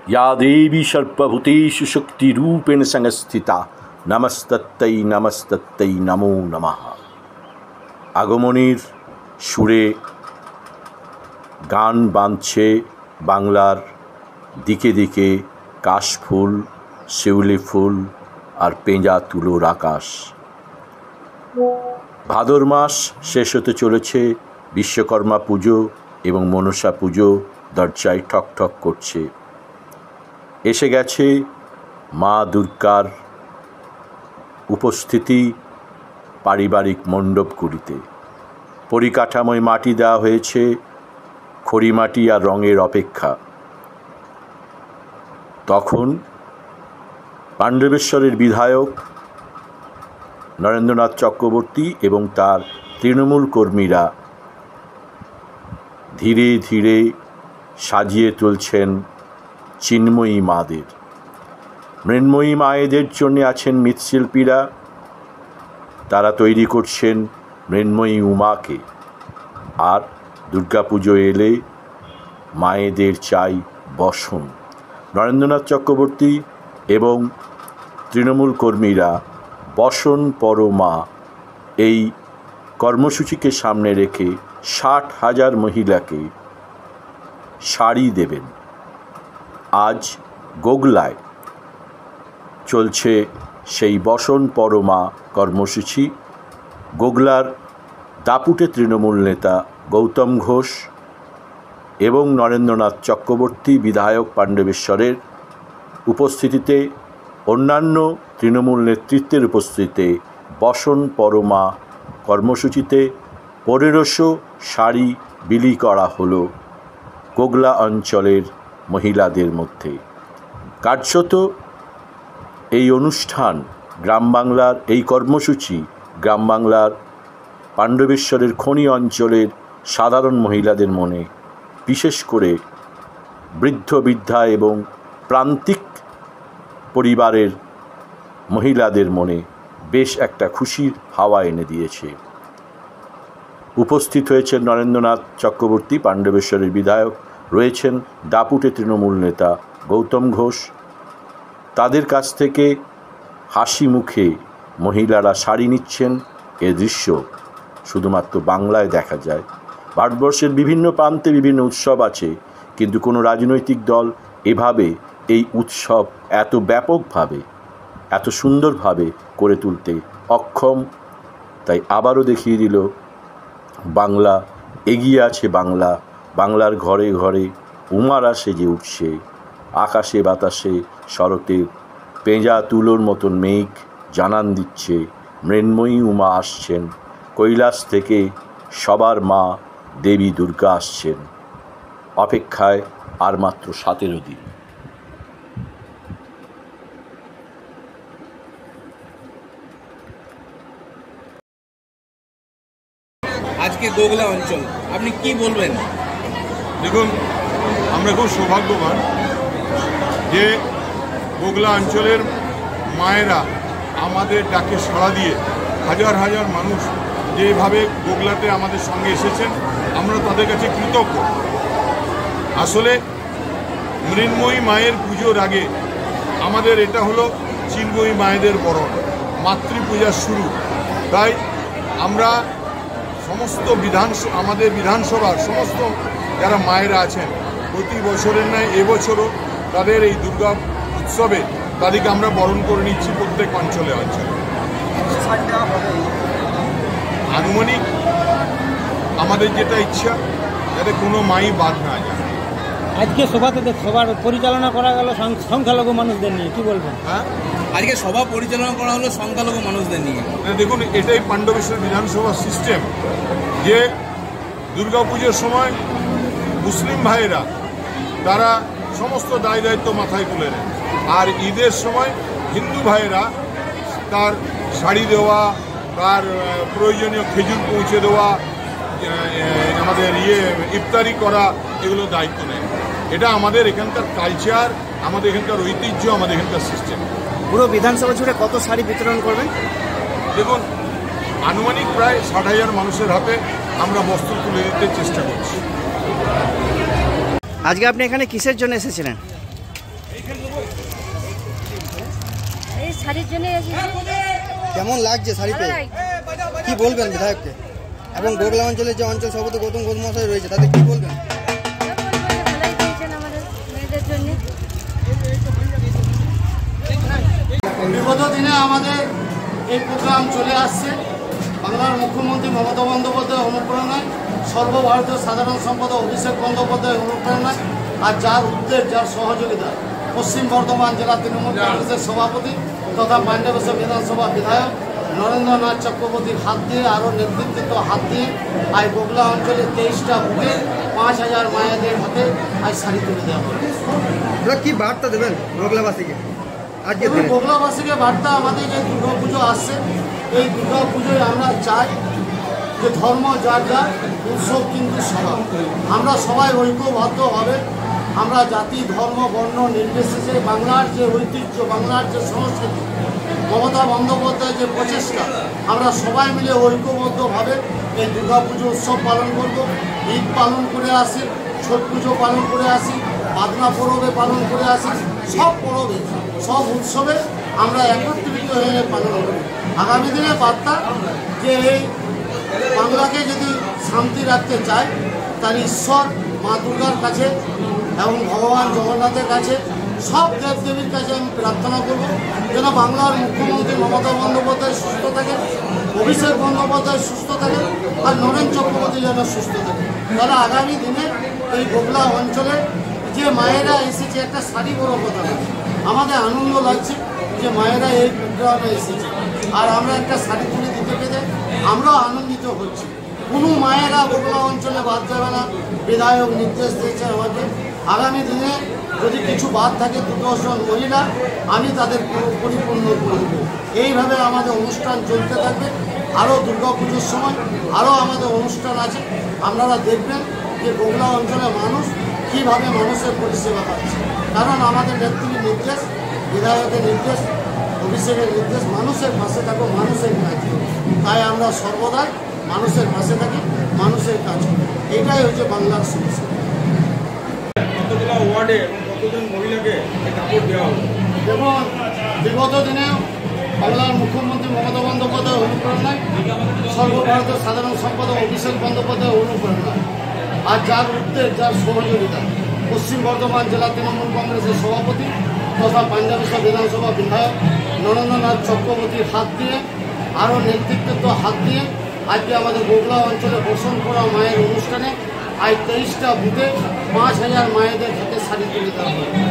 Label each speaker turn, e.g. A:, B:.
A: या देवी सर्वभूतेषु शक्तिरूपेण संस्थिता नमस्तत्तै नमस्तत्तै नमो नमः। আগমনীর সুরে গান বাঁধছে বাংলার দিকে দিকে কাশফুল, শিউলি ফুল আর পেঁজা তুলোর আকাশ। ভাদর মাস শেষ হতে চলেছে, বিশ্বকর্মা পুজো এবং মনসা পুজো দরজায় ঠক ঠক করছে। এসে গেছে মা দুর্গার উপস্থিতি পারিবারিক মণ্ডপগুলিতে। পরিকাঠামোয় মাটি দেওয়া হয়েছে খড়ি মাটি আর রঙের অপেক্ষা। তখন পাণ্ডবেশ্বরের বিধায়ক নরেন্দ্রনাথ চক্রবর্তী এবং তার তৃণমূল কর্মীরা ধীরে ধীরে সাজিয়ে তুলছেন চিন্ময়ী মাদের। মৃন্ময়ী মায়েদের জন্য আছেন মৃৎশিল্পীরা, তারা তৈরি করছেন মৃন্ময়ী উমাকে। আর দুর্গাপুজো এলে মায়েদের চাই বসন। নরেন্দ্রনাথ চক্রবর্তী এবং তৃণমূল কর্মীরা বসন পরমা এই কর্মসূচিকে সামনে রেখে 60,000 মহিলাকে শাড়ি দেবেন। আজ গোগলায় চলছে সেই বসন পরমা কর্মসূচি। গোগলার দাপুটে তৃণমূল নেতা গৌতম ঘোষ এবং নরেন্দ্রনাথ চক্রবর্তী বিধায়ক পাণ্ডবেশ্বরের উপস্থিতিতে, অন্যান্য তৃণমূল নেতৃত্বের উপস্থিতিতে বসন পরমা কর্মসূচিতে 1500 শাড়ি বিলি করা হলো গোগলা অঞ্চলের মহিলাদের মধ্যে। কার্যত এই অনুষ্ঠান গ্রাম বাংলার, এই কর্মসূচি গ্রাম বাংলার পাণ্ডবেশ্বরের খনি অঞ্চলের সাধারণ মহিলাদের মনে, বিশেষ করে বৃদ্ধ বৃদ্ধা এবং প্রান্তিক পরিবারের মহিলাদের মনে বেশ একটা খুশির হাওয়া এনে দিয়েছে। উপস্থিত হয়েছেন নরেন্দ্রনাথ চক্রবর্তী পাণ্ডবেশ্বরের বিধায়ক, রয়েছেন দাপুটে তৃণমূল নেতা গৌতম ঘোষ। তাদের কাছ থেকে হাসি মুখে মহিলারা শাড়ি নিচ্ছেন। এ দৃশ্য শুধুমাত্র বাংলায় দেখা যায়। ভারতবর্ষের বিভিন্ন প্রান্তে বিভিন্ন উৎসব আছে, কিন্তু কোনো রাজনৈতিক দল এভাবে এই উৎসব এত ব্যাপকভাবে, এত সুন্দরভাবে করে তুলতে অক্ষম। তাই আবারও দেখিয়ে দিল বাংলা এগিয়ে আছে। বাংলার ঘরে ঘরে উমারা সেজে উঠছে। আকাশে বাতাসে শরতের পেঁজা তুলোর মতন মেঘ জানান দিচ্ছে মৃন্ময়ী উমা আসছেন। কৈলাস থেকে সবার মা দেবী দুর্গা আসছেন। অপেক্ষায় আর মাত্র 17 দিন।
B: আজকে গোগলা অঞ্চল, আপনি কি বলবেন?
C: দেখুন, আমরা খুব সৌভাগ্যবান যে গোগলা অঞ্চলের মায়েরা আমাদের ডাকে সাড়া দিয়ে হাজার হাজার মানুষ যেভাবে গোগলাতে আমাদের সঙ্গে এসেছেন, আমরা তাদের কাছে কৃতজ্ঞ। আসলে মৃন্ময়ী মায়ের পুজোর আগে আমাদের এটা হলো চিন্ময়ী মায়েদের বরণ, মাতৃপূজার শুরু। তাই আমরা সমস্ত আমাদের বিধানসভার সমস্ত যারা মায়েরা আছেন, প্রতি বছরের ন্যায় এবছরও তাদের এই দুর্গা উৎসবে তাদেরকে আমরা বরণ করে নিচ্ছি প্রত্যেক অঞ্চলে। আনুমানিক আমাদের যেটা ইচ্ছা, যাতে কোনো মাই বাদ না যায়।
D: আজকে সবার পরিচালনা করা গেল সংখ্যালঘু মানুষদের নিয়ে, কি বলবেন?
C: হ্যাঁ,
B: আজকে সভা পরিচালনা করা হলো সংখ্যালঘু মানুষদের নিয়ে।
C: দেখুন, এটাই পাণ্ডবেশ্বর বিধানসভার সিস্টেম যে দুর্গাপুজোর সময় মুসলিম ভাইয়েরা তারা সমস্ত দায় দায়িত্ব মাথায় তুলে নেয়, আর ঈদের সময় হিন্দু ভাইয়েরা তার শাড়ি দেওয়া, তার প্রয়োজনীয় খেজুর পৌঁছে দেওয়া, আমাদের ইফতারি করা, এগুলো দায়িত্ব নেয়। এটা আমাদের এখানকার কালচার, আমাদের এখানকার ঐতিহ্য, আমাদের এখানকার সিস্টেম।
D: পুরো বিধানসভা জুড়ে কত শাড়ি বিতরণ করবেন?
C: দেখুন, আনুমানিক প্রায় 60,000 মানুষের হাতে আমরা বস্ত্র তুলে দিতে চেষ্টা করছি।
D: আজকে আপনি এখানে কিসের জন্য এসেছিলেন?
E: শাড়ির জন্য এসেছি।
F: কেমন লাগছে শাড়ি
E: ভালো
F: পেয়ে?
E: লাগছে।
F: কি বলবেন বিধায়ককে এবং গোগলা অঞ্চলের যে অঞ্চল সভাপতি গৌতম ঘোষ মহাশয় রয়েছে তাদের কি বলবেন?
E: ভালোই দিয়েছেন আমাদের মেয়েদের জন্য।
G: বিগত দিনে আমাদের এই প্রোগ্রাম চলে আসছে বাংলার মুখ্যমন্ত্রী মমতা বন্দ্যোপাধ্যায় অনুপ্রেরণায়, সর্বভারতীয় সাধারণ সম্পাদক অভিষেক বন্দ্যোপাধ্যায় অনুপ্রেরণায় আর যার উদ্যোগ, যার সহযোগিতা পশ্চিম বর্ধমান জেলা তৃণমূল কংগ্রেসের সভাপতি তথা পাণ্ডবেশ্বর বিধানসভা বিধায়ক নরেন্দ্রনাথ চক্রবর্তীর হাত দিয়ে আরও নেতৃত্ব হাত দিয়ে আজ গোগলা অঞ্চলে 23টা বুথে 5,000 মায়েদের হাতে আজ শাড়ি তুলে দেওয়া হবে।
F: আপনারা কি বার্তা দেবেন গোগলাবাসীকে আজকে?
G: গোগলাবাসীকে বার্তা, আমাদের যে দুর্গাপুজো আসছে, এই দুর্গাপুজোয় আমরা চাই যে ধর্ম যার যার, উৎসব কিন্তু সবার। আমরা সবাই ঐক্যবদ্ধভাবে আমরা জাতি ধর্ম বর্ণ নির্বিশেষে বাংলার যে ঐতিহ্য, বাংলার যে সংস্কৃতি, মমতা বন্দ্যোপাধ্যায়ের যে প্রচেষ্টা, আমরা সবাই মিলে ঐক্যবদ্ধভাবে এই দুর্গাপুজো উৎসব পালন করব। ঈদ পালন করে আসি, ছট পুজো পালন করে আসি, বাদনা পরবে পালন করে আসি, সব পরবে সব উৎসবে আমরা একত্রিত হয়ে পালন করি। আগামী দিনে বার্তা যে এই বাংলাকে যদি শান্তি রাখতে চায়, তার ঈশ্বর মা দুর্গার কাছে এবং ভগবান জগন্নাথের কাছে, সব দেবদেবীর কাছে আমি প্রার্থনা করব যেন বাংলার মুখ্যমন্ত্রী মমতা বন্দ্যোপাধ্যায় সুস্থ থাকে, অভিষেক বন্দ্যোপাধ্যায় সুস্থ থাকে, আর নরেন চক্রবর্তী যেন সুস্থ থাকে। তাহলে আগামী দিনে এই গোগলা অঞ্চলে যে মায়েরা এসেছে, একটা শাড়ি বড় কথা না, আমাদের আনন্দ লাগছে যে মায়েরা এই প্রোগ্রামে এসেছে আর আমরা একটা শাড়ি তুলে দিতে পেরে আমরাও আনন্দিত হচ্ছি। কোনো মায়েরা গোগলা অঞ্চলে বাদ যাবে না, বিধায়ক নির্দেশ দিয়েছে আমাকে। আগামী দিনে যদি কিছু বাদ থাকে 2-10 জন মহিলা, আমি তাদের পরিপূর্ণ করব। এইভাবে আমাদের অনুষ্ঠান চলতে থাকবে। আরও দুর্গাপুজোর সময় আরও আমাদের অনুষ্ঠান আছে, আপনারা দেখবেন যে গোগলা অঞ্চলের মানুষ কীভাবে মানুষের পরিষেবা পাচ্ছে। কারণ আমাদের নেত্রীর নির্দেশ, বিধায়কের নির্দেশ, অভিষেকের নির্দেশ, মানুষের পাশে থাকো, মানুষের কাজ করো। তাই আমরা সর্বদাই মানুষের পাশে থাকি, মানুষের কাজ করি। এটাই হচ্ছে বাংলার সমস্যা।
B: কতগুলো ওয়ার্ডে এবং কতজন মহিলাকে কাপড় দেওয়া হবে?
G: দেখুন, বিগত দিনে বাংলার মুখ্যমন্ত্রী মমতা বন্দ্যোপাধ্যায় অনুপ্রেরণায়, সর্বভারতীয় সাধারণ সম্পাদক অভিষেক বন্দ্যোপাধ্যায় অনুপ্রেরণায় আর যার উদ্যোগ, যার সহযোগিতা পশ্চিম বর্ধমান জেলা তৃণমূল কংগ্রেসের সভাপতি তথা পাণ্ডবেশ্বর বিধানসভা বিধায়ক নরেন্দ্রনাথ চক্রবর্তীর হাত দিয়ে আরও নেতৃত্ব হাত দিয়ে আজকে আমাদের গোগলা অঞ্চলে বসন করা মায়ের অনুষ্ঠানে আজ 23টা বুথে 5,000 মায়েদের হাতে শাড়ি তুলে দেওয়া হবে।